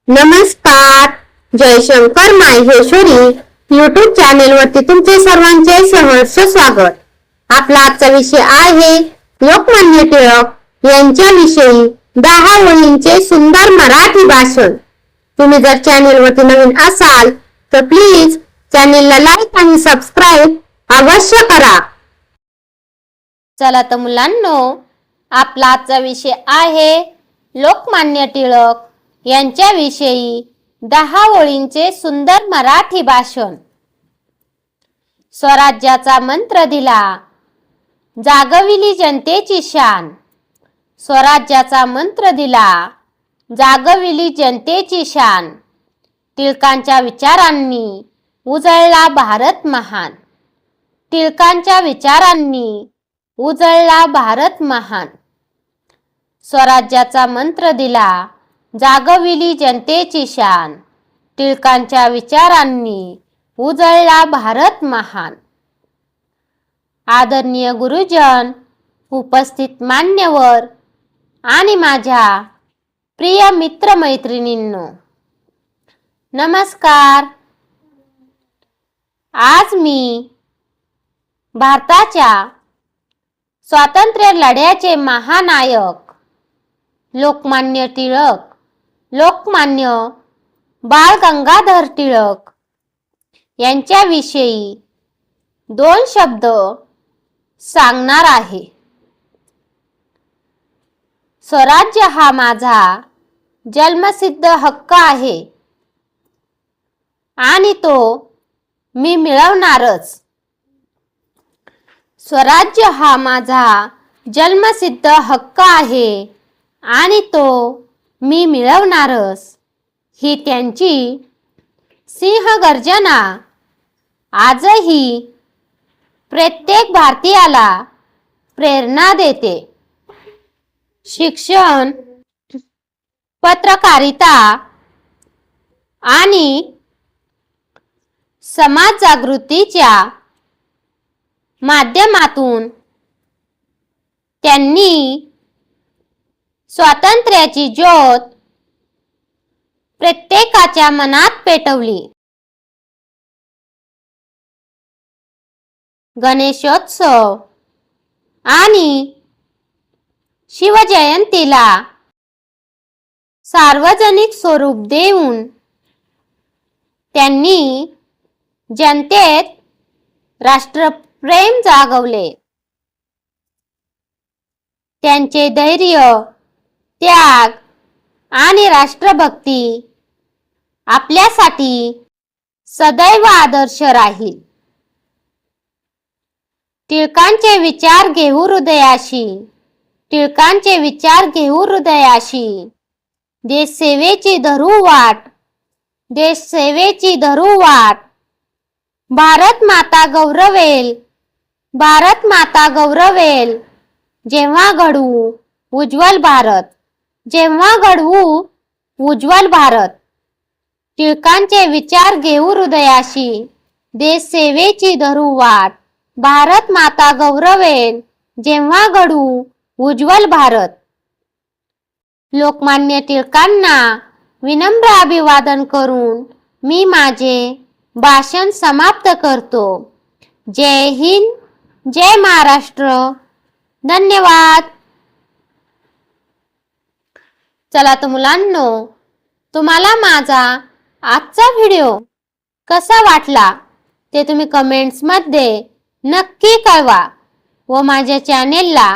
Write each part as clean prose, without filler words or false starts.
नमस्कार. Jaishankar Maheshwari YouTube channel वरती तुमचे सर्वांचे सहर्ष स्वागत. आपला आजचा विषय आहे लोकमान्य टिळक यांच्याविषयी 10 ओळींचे सुंदर मराठी भाषण. तुम्ही जर चॅनेल वरती नवीन असाल तर प्लीज चॅनेलला लाईक आणि सबस्क्राईब अवश्य करा. चला तर मुलांनो, आपला आजचा विषय आहे लोकमान्य टिळक यांच्याविषयी 10 ओळींचे सुंदर मराठी भाषण. स्वराज्याचा मंत्र दिला, जागविली जनतेची शान. स्वराज्याचा मंत्र दिला, जागविली जनतेची शान. टिळकांच्या विचारांनी उजळला भारत महान. टिळकांच्या विचारांनी उजळला भारत महान. स्वराज्याचा मंत्र दिला, जागविली जनतेची शान. टिळकांच्या विचारांनी उजळला भारत महान. आदरणीय गुरुजन, उपस्थित मान्यवर आणि माझ्या प्रिय मित्रमैत्रिणींनो, नमस्कार. आज मी भारताच्या स्वातंत्र्य लढ्याचे महानायक लोकमान्य टिळक, लोकमान्य बाळ गंगाधर टिळक यांच्याविषयी 2 शब्द सांगणार आहे. स्वराज्य हा माझा जन्मसिद्ध हक्क आहे आणि तो मी मिळवणारच. स्वराज्य हा माझा जन्मसिद्ध हक्क आहे आणि तो मी मिळवणारच, ही त्यांची सिंहगर्जना आजही प्रत्येक भारतीयाला प्रेरणा देते. शिक्षण, पत्रकारिता आणि समाज जागृतीच्या माध्यमातून त्यांनी स्वातंत्र्याची ज्योत प्रत्येकाच्या मनात पेटवली. गणेशोत्सव आणि शिवजयंतीला सार्वजनिक स्वरूप देऊन त्यांनी जनतेत राष्ट्रप्रेम जागवले. त्यांचे धैर्य, त्याग आणि राष्ट्रभक्ती आपल्यासाठी सदैव आदर्श राहील. टिळकांचे विचार घेऊ हृदयाशी, टिळकांचे विचार घेऊ हृदयाशी. देशसेवेची धरू वाट, देशसेवेची धरू वाट. भारत माता गौरवेल, भारत माता गौरवेल. जेव्हा घडवू उज्ज्वल भारत, जेव्हा घडवू उज्ज्वल भारत. टिळकांचे विचार घेऊ हृदयाशी, देशसेवेची धरू वाट. भारत माता गौरवेल, जेव्हा घडवू उज्ज्वल भारत. लोकमान्य टिळकांना विनम्र अभिवादन करून मी माझे भाषण समाप्त करतो. जय हिंद, जय महाराष्ट्र. धन्यवाद. चला तर मुलांनो, तुम्हाला माझा आजचा व्हिडिओ कसा वाटला ते तुम्ही कमेंट्स मध्ये नक्की कळवा व माझ्या चॅनेलला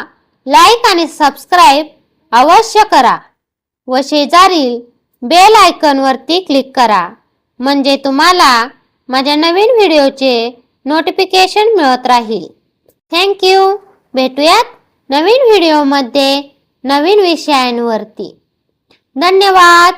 लाईक आणि सबस्क्राईब अवश्य करा व शेजारील बेल आयकॉन वरती क्लिक करा, म्हणजे तुम्हाला माझ्या नवीन व्हिडिओचे नोटिफिकेशन मिळत राहील. Thank you. भेटूयात नवीन व्हिडिओमध्ये नवीन विषयांवरती. धन्यवाद.